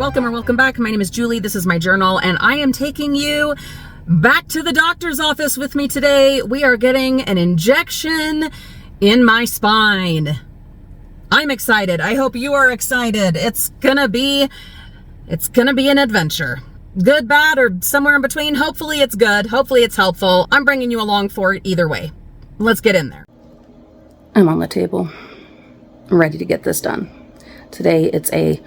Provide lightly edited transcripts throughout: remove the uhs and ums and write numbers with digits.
welcome or welcome back. My name is Julie. This is my journal, and I am taking you back to the doctor's office with me today. We are getting an injection in my spine. I'm excited. I hope you are excited. It's gonna be an adventure. Good, bad, or somewhere in between. Hopefully it's good. Hopefully it's helpful. I'm bringing you along for it either way. Let's get in there. I'm on the table. I'm ready to get this done. Today it's a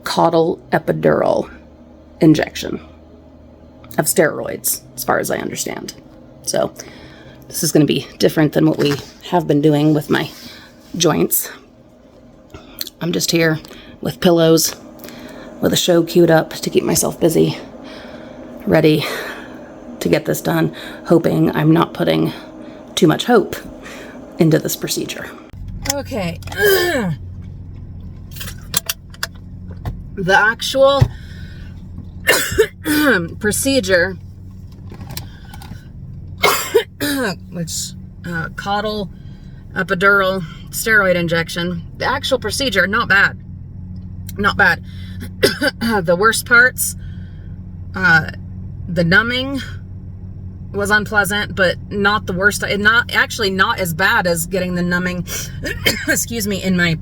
Caudal epidural injection of steroids, as far as I understand. So this is going to be different than what we have been doing with my joints. I'm just here with pillows, with a show queued up to keep myself busy, ready to get this done, hoping I'm not putting too much hope into this procedure. Okay. The actual procedure, which Caudal epidural steroid injection, the actual procedure, not bad. Not bad. The worst parts, the numbing was unpleasant, but not the worst. Not as bad as getting the numbing, excuse me, in my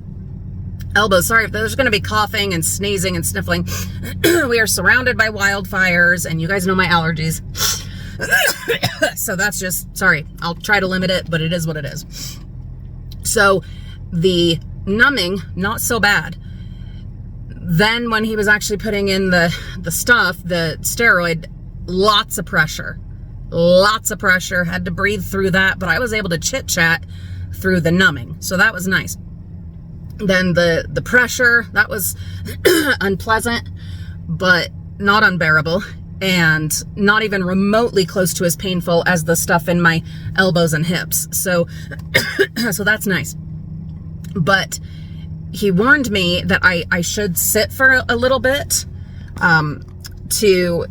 elbows. Sorry if there's going to be coughing and sneezing and sniffling. We are surrounded by wildfires, and you guys know my allergies. So that's just, sorry. I'll try to limit it, but it is what it is. So the numbing, not so bad. Then when he was actually putting in the stuff, the steroid, lots of pressure. Lots of pressure. Had to breathe through that, but I was able to chit-chat through the numbing. So that was nice. Then the pressure, that was unpleasant, but not unbearable, and not even remotely close to as painful as the stuff in my elbows and hips. So, so that's nice. But he warned me that I should sit for a little bit to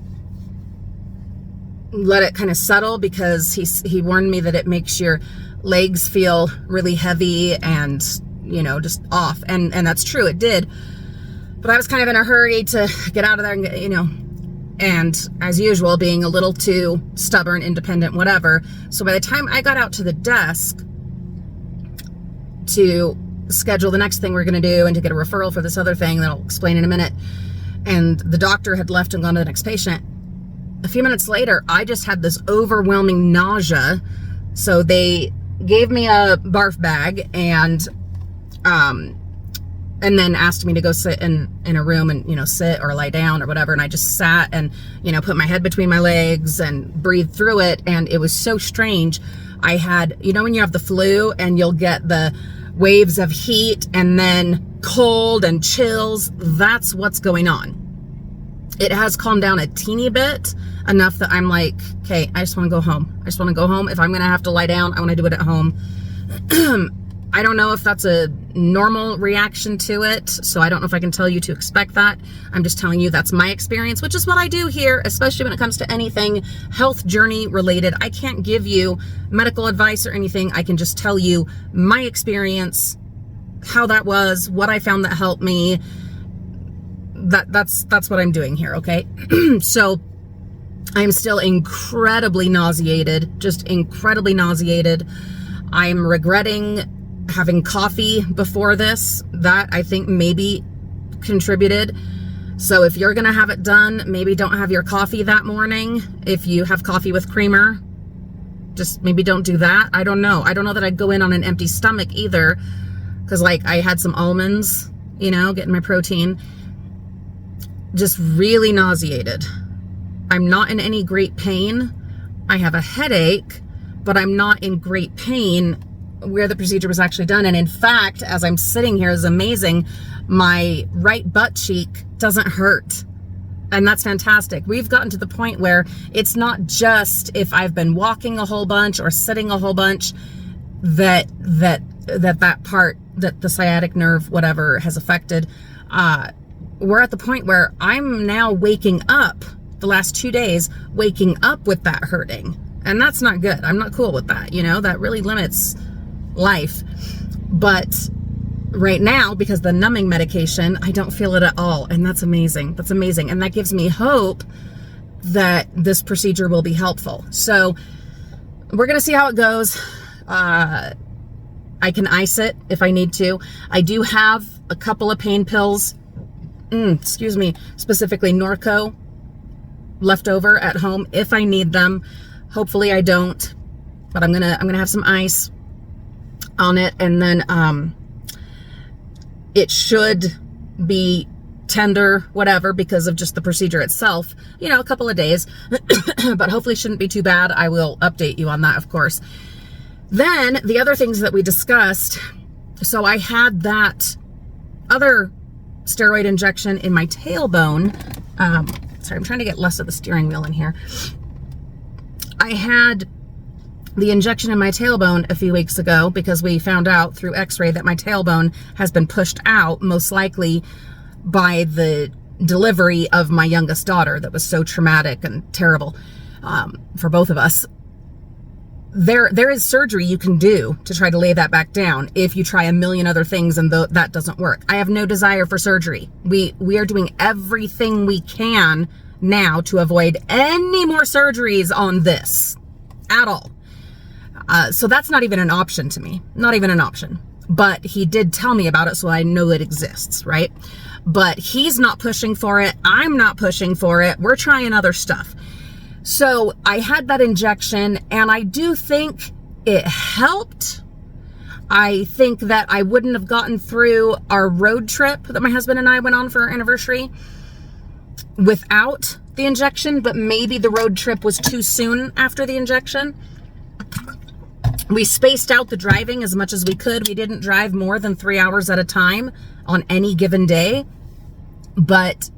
let it kind of settle, because he warned me that it makes your legs feel really heavy and, you know, just off. And that's true, it did. But I was kind of in a hurry to get out of there and get, you know, and as usual, being a little too stubborn, independent, whatever. So by the time I got out to the desk to schedule the next thing we're going to do and to get a referral for this other thing that I'll explain in a minute, and the doctor had left and gone to the next patient, a few minutes later, I just had this overwhelming nausea. So they gave me a barf bag and then asked me to go sit in a room and, you know, sit or lie down or whatever. And I just sat and, you know, put my head between my legs and breathed through it. And it was so strange. I had, you know, when you have the flu and you'll get the waves of heat and then cold and chills, that's what's going on. It has calmed down a teeny bit, enough that I'm like, okay, I just want to go home. I just want to go home. If I'm going to have to lie down, I want to do it at home. I don't know if that's a normal reaction to it, so I don't know if I can tell you to expect that. I'm just telling you that's my experience, which is what I do here, especially when it comes to anything health journey related. I can't give you medical advice or anything. I can just tell you my experience, how that was, what I found that helped me. That's what I'm doing here, okay? So I'm still incredibly nauseated, just incredibly nauseated. I'm regretting having coffee before this. That I think maybe contributed. So if you're gonna have it done, maybe don't have your coffee that morning. If you have coffee with creamer, just maybe don't do that. I don't know. I don't know that I'd go in on an empty stomach either, because like I had some almonds, you know, getting my protein. Just really nauseated. I'm not in any great pain. I have a headache, but I'm not in great pain where the procedure was actually done. And in fact, as I'm sitting here, is amazing, my right butt cheek doesn't hurt. And that's fantastic. We've gotten to the point where it's not just if I've been walking a whole bunch or sitting a whole bunch that part, that the sciatic nerve, whatever, has affected. We're at the point where I'm now waking up, the last 2 days, waking up with that hurting. And that's not good. I'm not cool with that. You know, that really limits life. But right now, because the numbing medication, I don't feel it at all. And that's amazing. That's amazing. And that gives me hope that this procedure will be helpful. So we're going to see how it goes. I can ice it if I need to. I do have a couple of pain pills, specifically Norco, left over at home if I need them. Hopefully I don't, but I'm gonna have some ice on it, and then it should be tender, whatever, because of just the procedure itself, a couple of days, but hopefully shouldn't be too bad. I will update you on that, of course. Then the other things that we discussed, so I had that other steroid injection in my tailbone. Sorry, I'm trying to get less of the steering wheel in here. I had the injection in my tailbone a few weeks ago because we found out through x-ray that my tailbone has been pushed out, most likely by the delivery of my youngest daughter that was so traumatic and terrible for both of us. There is surgery you can do to try to lay that back down if you try a million other things and that doesn't work. I have no desire for surgery. We are doing everything we can now to avoid any more surgeries on this at all. So that's not even an option to me. Not even an option. But he did tell me about it, so I know it exists, right? But he's not pushing for it. I'm not pushing for it. We're trying other stuff. So I had that injection, and I do think it helped. I think that I wouldn't have gotten through our road trip that my husband and I went on for our anniversary without the injection, but maybe the road trip was too soon after the injection. We spaced out the driving as much as we could. We didn't drive more than 3 hours at a time on any given day, but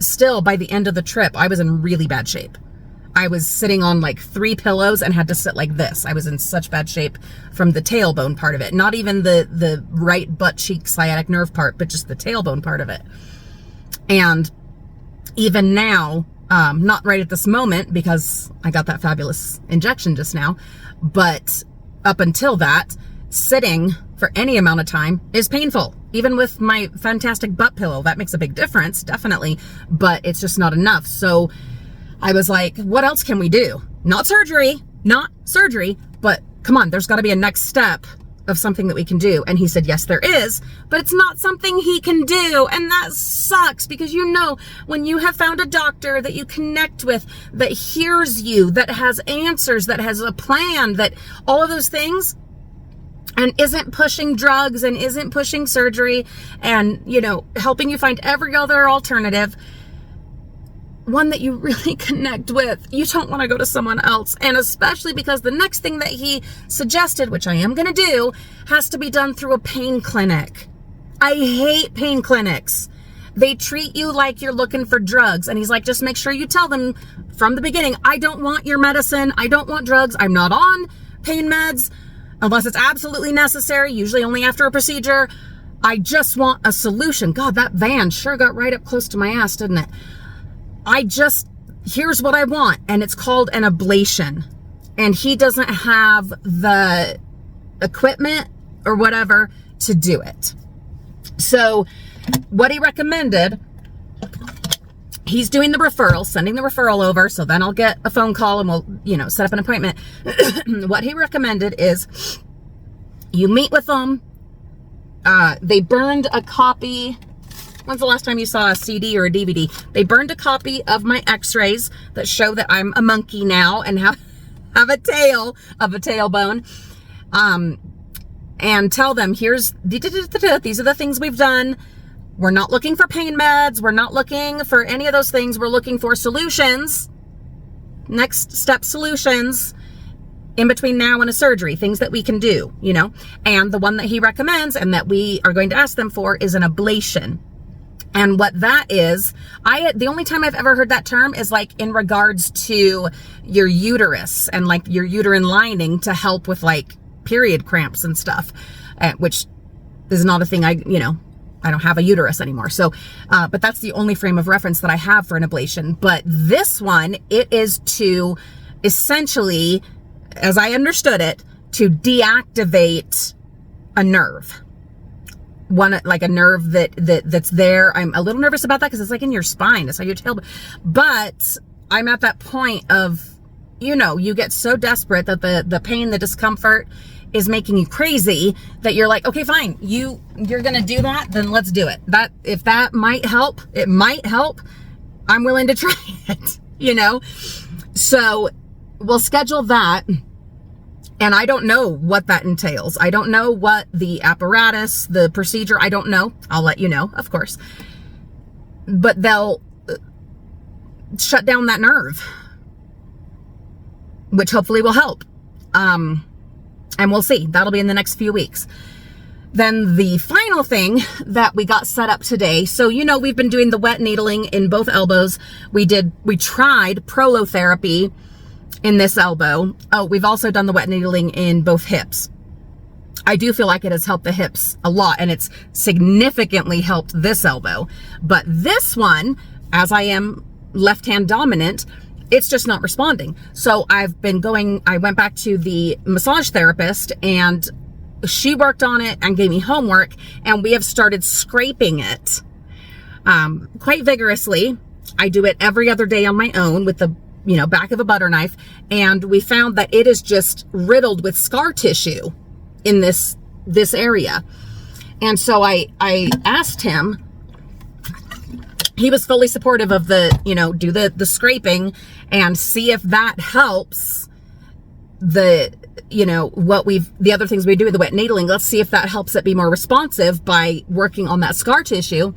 still by the end of the trip, I was in really bad shape. I was sitting on like 3 pillows and had to sit like this. I was in such bad shape from the tailbone part of it. Not even the right butt cheek sciatic nerve part, but just the tailbone part of it. And even now, not right at this moment because I got that fabulous injection just now, but up until that, sitting for any amount of time is painful. Even with my fantastic butt pillow, that makes a big difference, definitely, but it's just not enough. So I was like, what else can we do? Not surgery, but come on, there's got to be a next step of something that we can do. And he said, yes, there is, but it's not something he can do. And that sucks because when you have found a doctor that you connect with, that hears you, that has answers, that has a plan, that all of those things, and isn't pushing drugs and isn't pushing surgery and, helping you find every other alternative, one that you really connect with, you don't want to go to someone else. And especially because the next thing that he suggested, which I am going to do, has to be done through a pain clinic. I hate pain clinics. They treat you like you're looking for drugs. And he's like, just make sure you tell them from the beginning, I don't want your medicine. I don't want drugs. I'm not on pain meds unless it's absolutely necessary, usually only after a procedure. I just want a solution. God, that van sure got right up close to my ass, didn't it? Here's what I want. And it's called an ablation. And he doesn't have the equipment or whatever to do it. So what he recommended, he's doing the referral, sending the referral over. So then I'll get a phone call and we'll, set up an appointment. What he recommended is you meet with them. They burned a copy. When's the last time you saw a CD or a DVD? They burned a copy of my x-rays that show that I'm a monkey now and have a tail of a tailbone. And tell them, these are the things we've done. We're not looking for pain meds. We're not looking for any of those things. We're looking for solutions, next step solutions in between now and a surgery, things that we can do, And the one that he recommends and that we are going to ask them for is an ablation. And what that is, the only time I've ever heard that term is like in regards to your uterus and like your uterine lining to help with like period cramps and stuff, which is not a thing I don't have a uterus anymore. So, but that's the only frame of reference that I have for an ablation. But this one, it is to essentially, as I understood it, to deactivate a nerve. one, like a nerve that's there. I'm a little nervous about that because it's like in your spine. It's like your tailbone. But I'm at that point of, you know, you get so desperate that the pain, the discomfort is making you crazy that you're like, okay, fine. You're going to do that. Then let's do it. That, if that might help, it might help. I'm willing to try it, you know? So we'll schedule that. And I don't know what that entails. I don't know what the apparatus, the procedure, I don't know. I'll let you know, of course. But they'll shut down that nerve, which hopefully will help. And we'll see. That'll be in the next few weeks. Then the final thing that we got set up today. So, you know, we've been doing the wet needling in both elbows. We tried prolotherapy in this elbow. Oh, we've also done the wet needling in both hips. I do feel like it has helped the hips a lot, and it's significantly helped this elbow. But this one, as I am left-hand dominant, it's just not responding. So I went back to the massage therapist, and she worked on it and gave me homework, and we have started scraping it quite vigorously. I do it every other day on my own with the, you know, back of a butter knife, and we found that it is just riddled with scar tissue in this area. And so I asked him. He was fully supportive of the, you know, do the scraping and see if that helps the, you know, the other things we do with the wet needling. Let's see if that helps it be more responsive by working on that scar tissue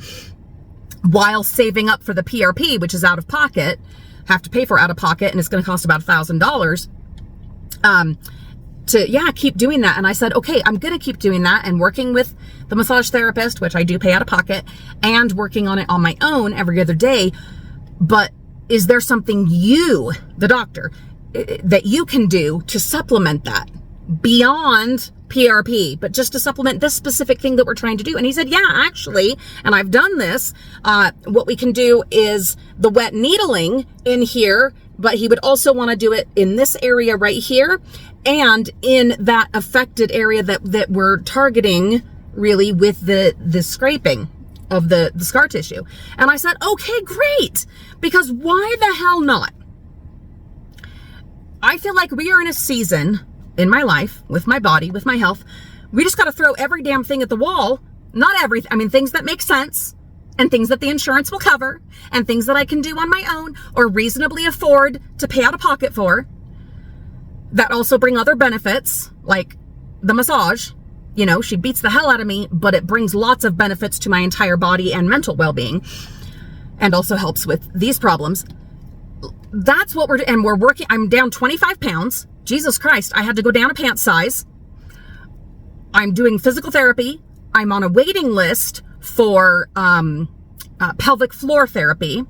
while saving up for the PRP, which is out of pocket, have to pay for out of pocket. And it's going to cost about $1,000. To keep doing that. And I said, okay, I'm going to keep doing that and working with the massage therapist, which I do pay out of pocket, and working on it on my own every other day. But is there something you, the doctor, that you can do to supplement that beyond PRP, but just to supplement this specific thing that we're trying to do? And he said, yeah, actually, and I've done this, what we can do is the wet needling in here, but he would also want to do it in this area right here and in that affected area that we're targeting really with the scraping of the scar tissue. And I said, okay, great, because why the hell not? I feel like we are in a season in my life, with my body, with my health, we just got to throw every damn thing at the wall. Not everything. I mean, things that make sense and things that the insurance will cover and things that I can do on my own or reasonably afford to pay out of pocket for, that also bring other benefits, like the massage. You know, she beats the hell out of me, but it brings lots of benefits to my entire body and mental well-being, and also helps with these problems. That's what we're working. I'm down 25 pounds. Jesus Christ, I had to go down a pant size. I'm doing physical therapy. I'm on a waiting list for pelvic floor therapy.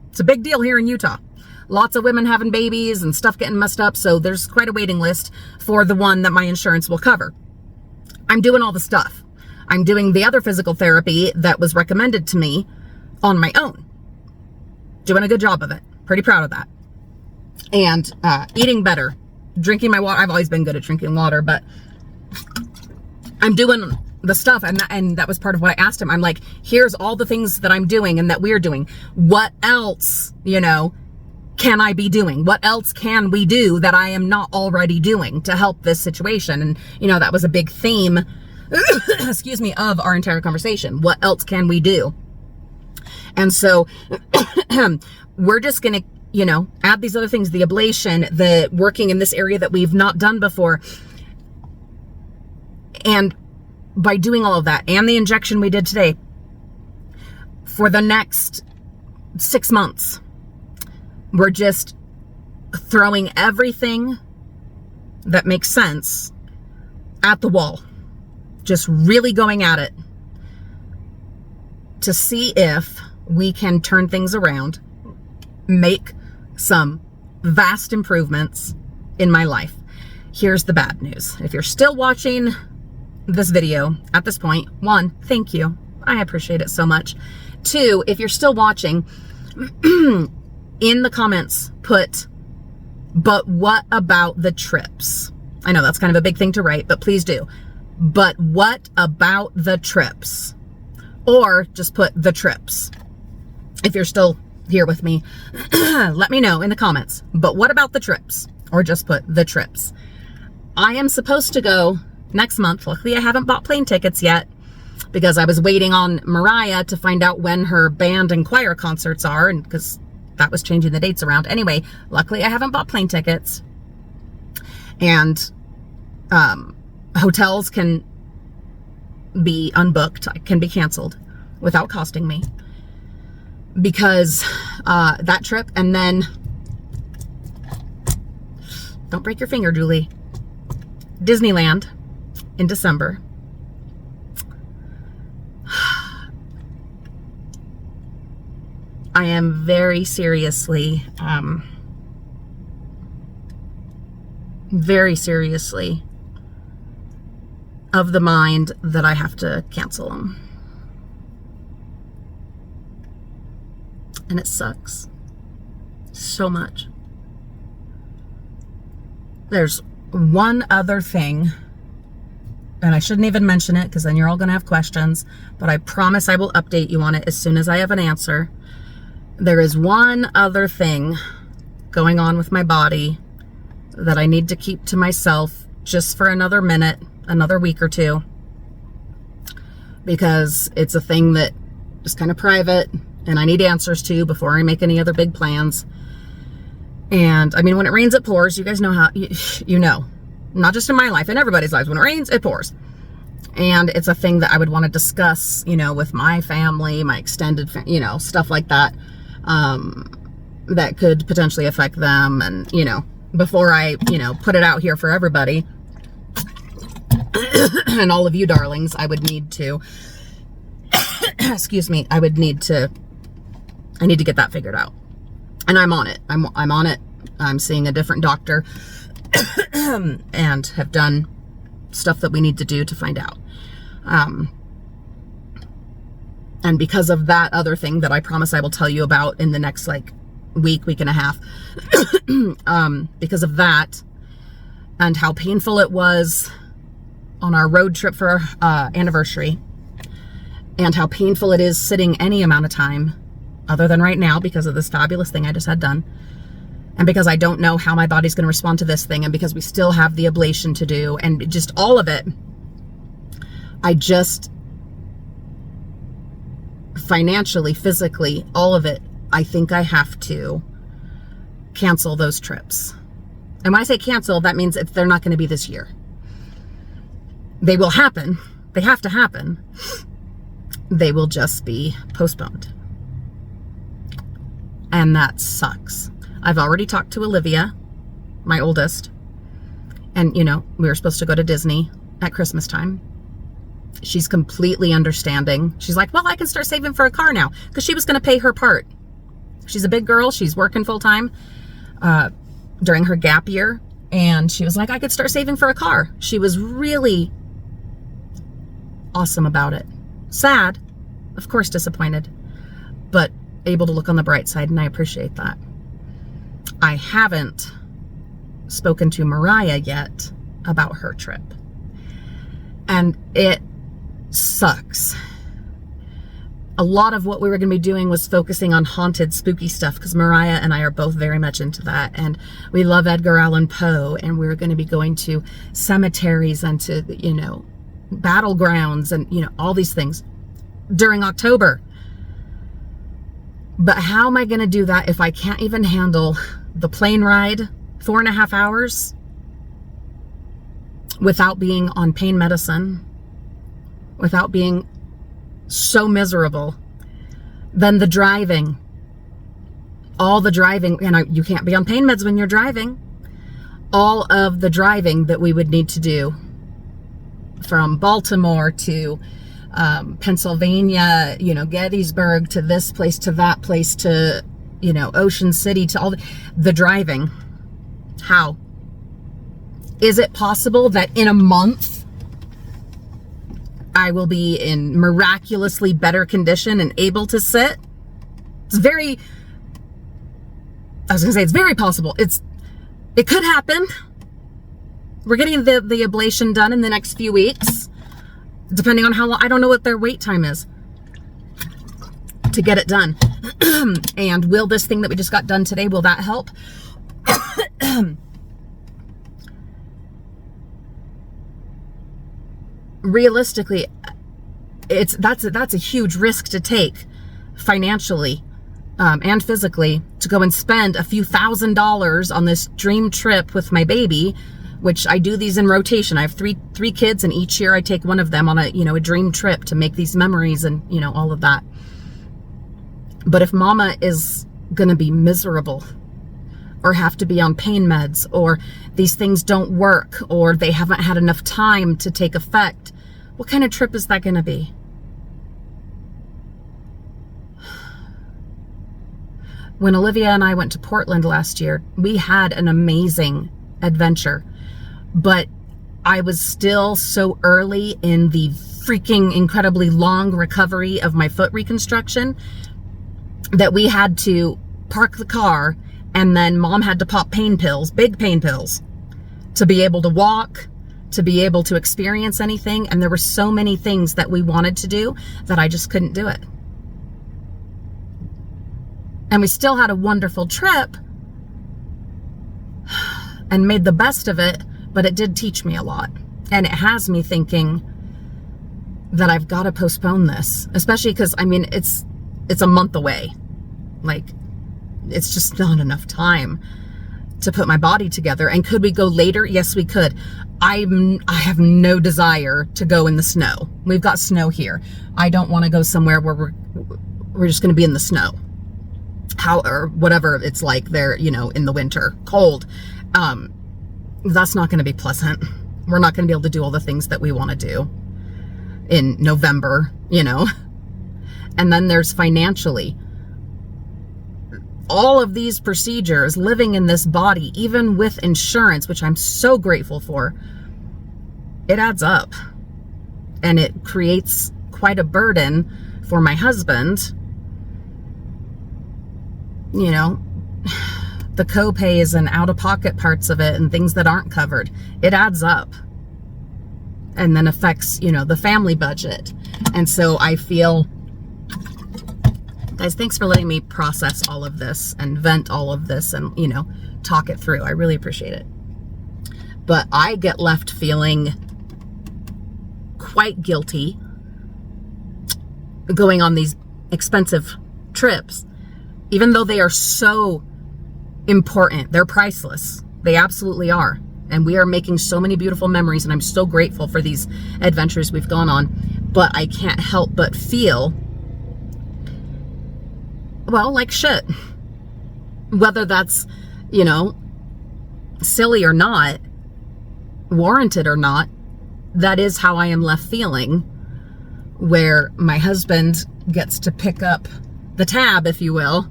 It's a big deal here in Utah. Lots of women having babies and stuff getting messed up. So there's quite a waiting list for the one that my insurance will cover. I'm doing all the stuff. I'm doing the other physical therapy that was recommended to me on my own. Doing a good job of it. Pretty proud of that. And eating better. Drinking my water. I've always been good at drinking water, but I'm doing the stuff. And that was part of what I asked him. I'm like, here's all the things that I'm doing and that we're doing. What else, you know, can I be doing? What else can we do that I am not already doing to help this situation? And, you know, that was a big theme, excuse me, of our entire conversation. What else can we do? And so we're just going to, you know, add these other things, the ablation, the working in this area that we've not done before. And by doing all of that and the injection we did today, for the next 6 months, we're just throwing everything that makes sense at the wall. Just really going at it to see if we can turn things around, make some vast improvements in my life. Here's the bad news. If you're still watching this video at this point, 1, thank you. I appreciate it so much. 2, if you're still watching, in the comments, put, but what about the trips? I know that's kind of a big thing to write, but please do. But what about the trips? Or just put the trips. If you're still here with me, let me know in the comments. But what about the trips? Or just put the trips. I am supposed to go next month. Luckily, I haven't bought plane tickets yet because I was waiting on Mariah to find out when her band and choir concerts are, and because that was changing the dates around. Anyway, luckily I haven't bought plane tickets, and hotels can be unbooked, can be canceled without costing me, because that trip, and then don't break your finger, Julie, Disneyland in December. I am very seriously of the mind that I have to cancel them. And it sucks so much. There's one other thing, and I shouldn't even mention it because then you're all going to have questions, but I promise I will update you on it as soon as I have an answer. There is one other thing going on with my body that I need to keep to myself just for another minute, another week or two, because it's a thing that is kind of private and I need answers to before I make any other big plans. And I mean, when it rains, it pours. You guys know how, you know, not just in my life, in everybody's lives, when it rains, it pours. And it's a thing that I would want to discuss, you know, with my family, my extended, you know, stuff like that, that could potentially affect them. And, you know, before I, you know, put it out here for everybody and all of you darlings, I would need to, excuse me, I need to get that figured out. And I'm on it. I'm on it. I'm seeing a different doctor and have done stuff that we need to do to find out. And because of that other thing that I promise I will tell you about in the next like week and a half, because of that and how painful it was on our road trip for our anniversary, and how painful it is sitting any amount of time other than right now because of this fabulous thing I just had done, and because I don't know how my body's going to respond to this thing, and because we still have the ablation to do, and just all of it, I just financially, physically, all of it, I think I have to cancel those trips. And when I say cancel, that means they're not going to be this year. They will happen. They have to happen. They will just be postponed. And that sucks. I've already talked to Olivia, my oldest, and, you know, we were supposed to go to Disney at Christmas time. She's completely understanding. She's like, well, I can start saving for a car now, because she was going to pay her part. She's a big girl. She's working full time during her gap year. And she was like, I could start saving for a car. She was really awesome about it. Sad, of course, disappointed, but able to look on the bright side, and I appreciate that. I haven't spoken to Mariah yet about her trip, and it sucks. A lot of what we were going to be doing was focusing on haunted, spooky stuff, because Mariah and I are both very much into that, and we love Edgar Allan Poe, and we were going to be going to cemeteries and to, you know, battlegrounds and, you know, all these things during October. But how am I going to do that if I can't even handle the plane ride, 4.5 hours, without being on pain medicine, without being so miserable? Then the driving, all the driving, and you can't be on pain meds when you're driving. All of the driving that we would need to do from Baltimore to Pennsylvania, you know, Gettysburg, to this place, to that place, to, you know, Ocean City, to all the driving. How? Is it possible that in a month I will be in miraculously better condition and able to sit? It's very possible. It could happen. We're getting the ablation done in the next few weeks. depending on how long. I don't know what their wait time is to get it done. And will this thing that we just got done today, will that help? Realistically, that's a huge risk to take financially and physically, to go and spend a few $1,000s on this dream trip with my baby, which I do these in rotation. I have three kids, and each year I take one of them on a dream trip to make these memories and all of that. But if mama is gonna be miserable, or have to be on pain meds, or these things don't work, or they haven't had enough time to take effect, what kind of trip is that gonna be? When Olivia and I went to Portland last year, we had an amazing adventure, but I was still so early in the freaking incredibly long recovery of my foot reconstruction that we had to park the car, and then mom had to pop pain pills, big pain pills, to be able to walk, to be able to experience anything. And there were so many things that we wanted to do that I just couldn't do it. And we still had a wonderful trip and made the best of it, but it did teach me a lot. And it has me thinking that I've got to postpone this, especially because, it's a month away. Like, it's just not enough time to put my body together. And could we go later? Yes, we could. I have no desire to go in the snow. We've got snow here. I don't want to go somewhere where we're just going to be in the snow. Or whatever it's like there, in the winter, cold. That's not going to be pleasant. We're not going to be able to do all the things that we want to do in November, And then there's financially. All of these procedures, living in this body, even with insurance, which I'm so grateful for, it adds up. And it creates quite a burden for my husband. The co-pays and out-of-pocket parts of it and things that aren't covered, it adds up. And then affects, the family budget. And so I feel, guys, thanks for letting me process all of this and vent all of this and, talk it through. I really appreciate it. But I get left feeling quite guilty going on these expensive trips, even though they are so important. They're priceless. They absolutely are. And we are making so many beautiful memories, and I'm so grateful for these adventures we've gone on. But I can't help but feel, like shit. Whether that's, silly or not, warranted or not, that is how I am left feeling, where my husband gets to pick up the tab, if you will,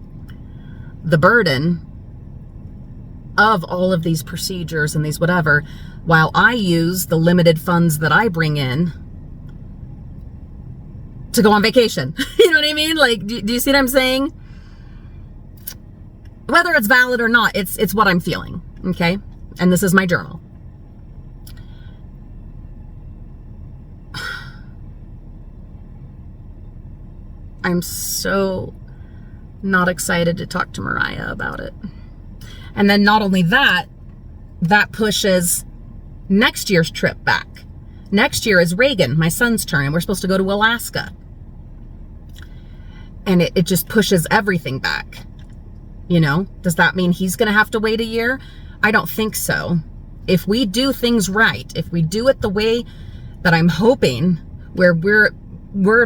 the burden of all of these procedures and these whatever, while I use the limited funds that I bring in to go on vacation. You know what I mean? Like, do you see what I'm saying? Whether it's valid or not, it's what I'm feeling, okay? And this is my journal. I'm so not excited to talk to Mariah about it. And then not only that, that pushes next year's trip back. Next year is Reagan, my son's turn, and we're supposed to go to Alaska. And it just pushes everything back. Does that mean he's going to have to wait a year? I don't think so. If we do things right, if we do it the way that I'm hoping, where we're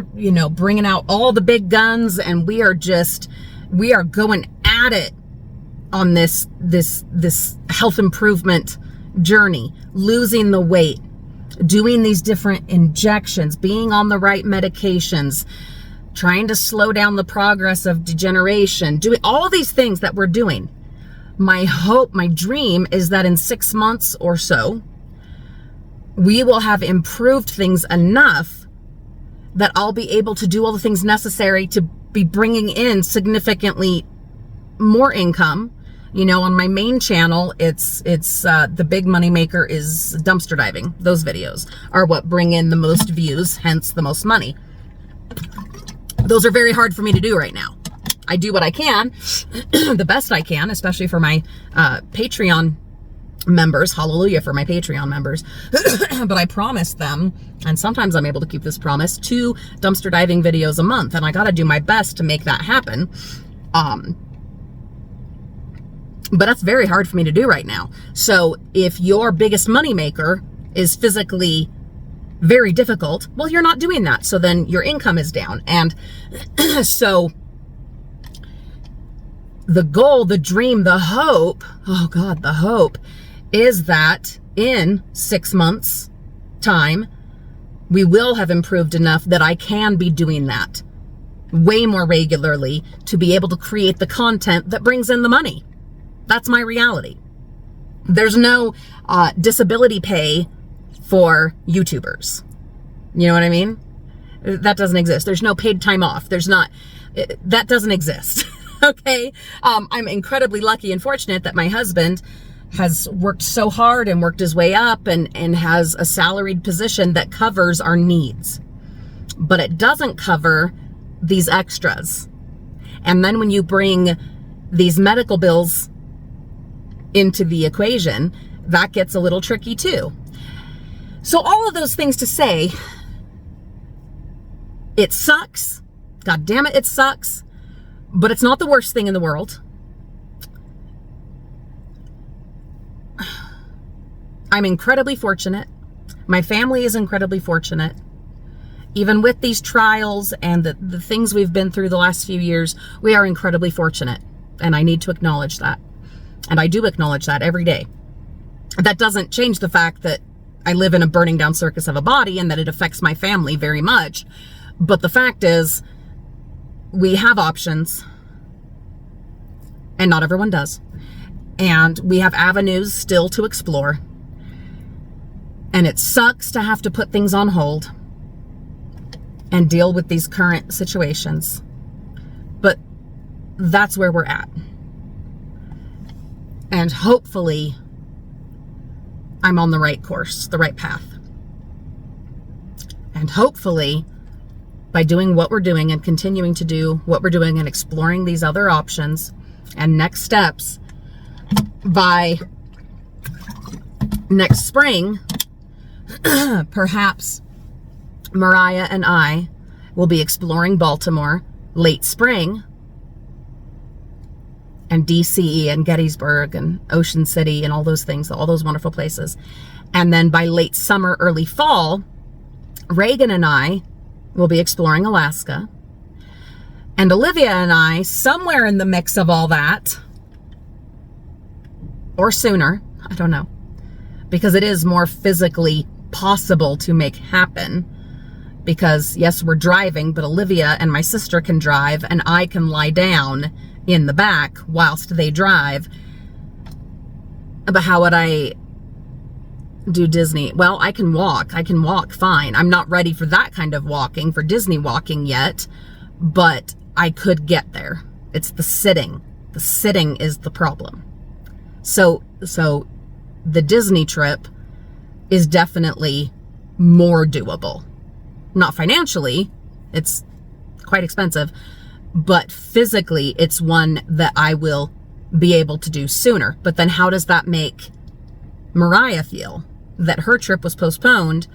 bringing out all the big guns and we are going at it on this health improvement journey, losing the weight, doing these different injections, being on the right medications, trying to slow down the progress of degeneration, doing all these things that we're doing. My hope, my dream is that in 6 months or so, we will have improved things enough that I'll be able to do all the things necessary to be bringing in significantly more income, You know, on my main channel, it's the big money maker is dumpster diving. Those videos are what bring in the most views, hence the most money. Those are very hard for me to do right now. I do what I can, the best I can, especially for my Patreon members. Hallelujah for my Patreon members. But I promised them, and sometimes I'm able to keep this promise, 2 dumpster diving videos a month, and I got to do my best to make that happen. But that's very hard for me to do right now. So if your biggest money maker is physically very difficult, well, you're not doing that. So then your income is down. And so the goal, the dream, the hope, oh God, the hope is that in 6 months' time, we will have improved enough that I can be doing that way more regularly to be able to create the content that brings in the money. That's my reality. There's no disability pay for YouTubers. You know what I mean? That doesn't exist. There's no paid time off. That doesn't exist. Okay? I'm incredibly lucky and fortunate that my husband has worked so hard and worked his way up and has a salaried position that covers our needs. But it doesn't cover these extras. And then when you bring these medical bills into the equation, that gets a little tricky too. So all of those things to say, it sucks. God damn it, it sucks. But it's not the worst thing in the world. I'm incredibly fortunate. My family is incredibly fortunate. Even with these trials and the things we've been through the last few years, we are incredibly fortunate. And I need to acknowledge that. And I do acknowledge that every day. That doesn't change the fact that I live in a burning down circus of a body and that it affects my family very much. But the fact is, we have options. And not everyone does. And we have avenues still to explore. And it sucks to have to put things on hold and deal with these current situations. But that's where we're at. And hopefully I'm on the right course, the right path. And hopefully by doing what we're doing and continuing to do what we're doing and exploring these other options and next steps, by next spring, perhaps Mariah and I will be exploring Baltimore late spring, and DC and Gettysburg and Ocean City and all those things, all those wonderful places. And then by late summer, early fall, Reagan and I will be exploring Alaska. And Olivia and I, somewhere in the mix of all that, or sooner, I don't know, because it is more physically possible to make happen. Because yes, we're driving, but Olivia and my sister can drive and I can lie down in the back whilst they drive. But how would I do Disney? Well, I can walk fine. I'm not ready for that kind of walking, for Disney walking yet, but I could get there. It's the sitting. The sitting is the problem. So the Disney trip is definitely more doable. Not financially, it's quite expensive, but physically it's one that I will be able to do sooner. But then how does that make Mariah feel? That her trip was postponed,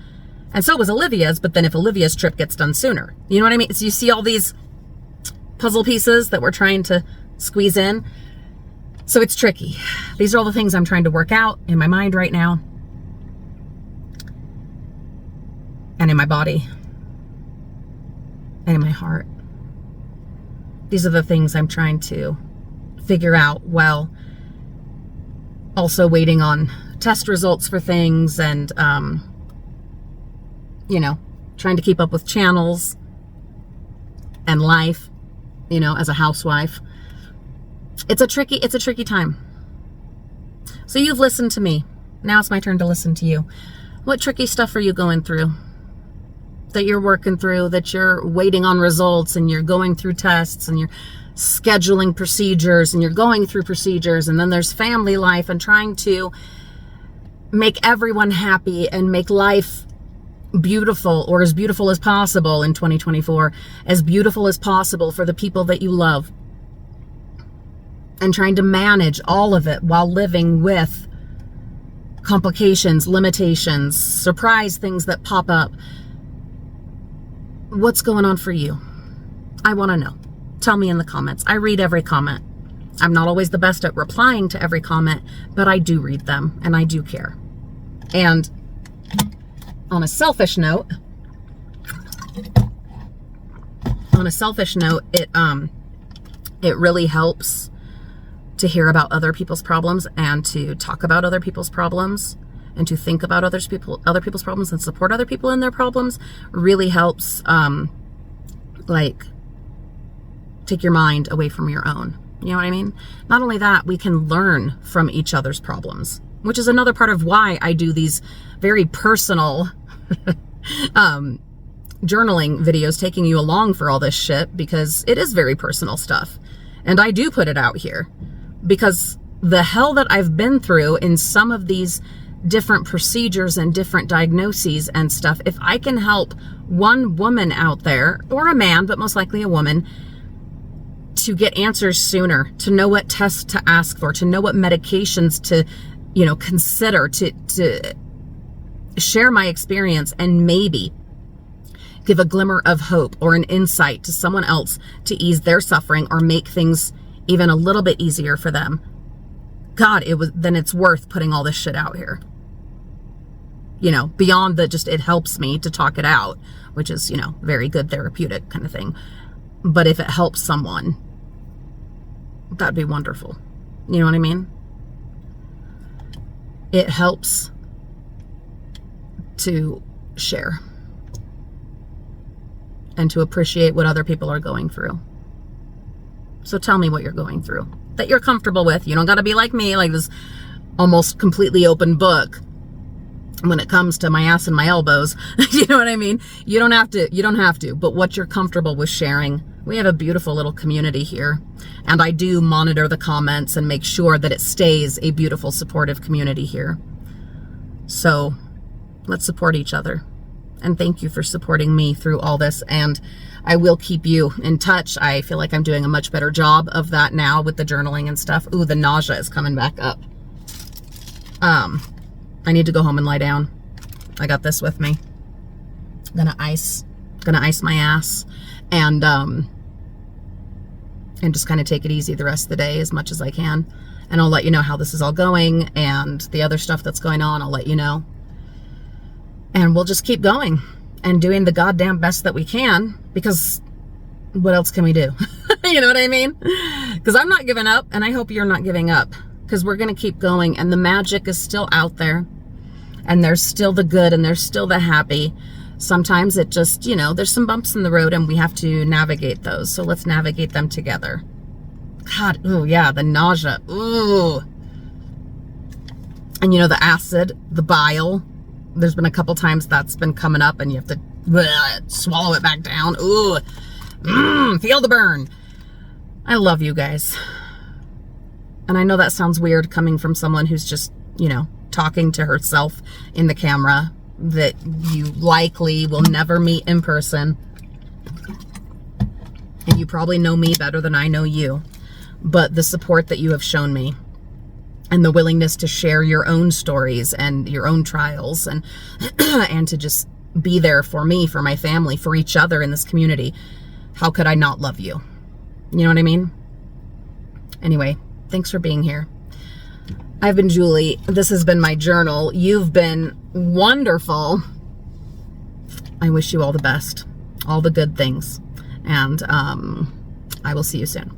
and so was Olivia's, but then if Olivia's trip gets done sooner, you know what I mean? So you see all these puzzle pieces that we're trying to squeeze in. So it's tricky. These are all the things I'm trying to work out in my mind right now and in my body and in my heart. These are the things I'm trying to figure out while also waiting on test results for things and, trying to keep up with channels and life, as a housewife. It's a tricky time. So you've listened to me. Now it's my turn to listen to you. What tricky stuff are you going through? That you're working through, that you're waiting on results and you're going through tests and you're scheduling procedures, and you're going through procedures, and then there's family life and trying to make everyone happy and make life beautiful, or as beautiful as possible in 2024, as beautiful as possible for the people that you love, and trying to manage all of it while living with complications, limitations, surprise things that pop up. What's going on for you? I want to know. Tell me in the comments. I read every comment. I'm not always the best at replying to every comment, but I do read them and I do care. And on a selfish note, it really helps to hear about other people's problems and to talk about other people's problems and to think about other people's problems and support other people in their problems. Really helps, like, take your mind away from your own. You know what I mean? Not only that, we can learn from each other's problems, which is another part of why I do these very personal journaling videos, taking you along for all this shit, because it is very personal stuff. And I do put it out here because the hell that I've been through in some of these different procedures and different diagnoses and stuff, if I can help one woman out there, or a man, but most likely a woman, to get answers sooner, to know what tests to ask for, to know what medications to, you know, consider, to share my experience and maybe give a glimmer of hope or an insight to someone else to ease their suffering or make things even a little bit easier for them. God, then it's worth putting all this shit out here. You know, beyond the just, it helps me to talk it out, which is, you know, very good therapeutic kind of thing. But if it helps someone, that'd be wonderful. You know what I mean? It helps to share and to appreciate what other people are going through. So tell me what you're going through that you're comfortable with. You don't got to be like me, like this almost completely open book when it comes to my ass and my elbows. You know what I mean? You don't have to, but what you're comfortable with sharing. We have a beautiful little community here, and I do monitor the comments and make sure that it stays a beautiful, supportive community here. So let's support each other. And thank you for supporting me through all this. And I will keep you in touch. I feel like I'm doing a much better job of that now with the journaling and stuff. Ooh, the nausea is coming back up. I need to go home and lie down. I got this with me. Gonna ice my ass and just kind of take it easy the rest of the day as much as I can. And I'll let you know how this is all going, and the other stuff that's going on, I'll let you know. And we'll just keep going and doing the goddamn best that we can, because what else can we do? You know what I mean? Because I'm not giving up, and I hope you're not giving up, because we're going to keep going, and the magic is still out there, and there's still the good, and there's still the happy. Sometimes it just, you know, there's some bumps in the road, and we have to navigate those. So let's navigate them together. God, ooh, yeah, the nausea, ooh. And you know, the acid, the bile, there's been a couple times that's been coming up and you have to swallow it back down. Ooh, feel the burn. I love you guys. And I know that sounds weird coming from someone who's just, you know, talking to herself in the camera that you likely will never meet in person. And you probably know me better than I know you. But the support that you have shown me, and the willingness to share your own stories and your own trials, and and to just be there for me, for my family, for each other in this community. How could I not love you? You know what I mean? Anyway, thanks for being here. I've been Julie. This has been my journal. You've been wonderful. I wish you all the best, all the good things. And I will see you soon.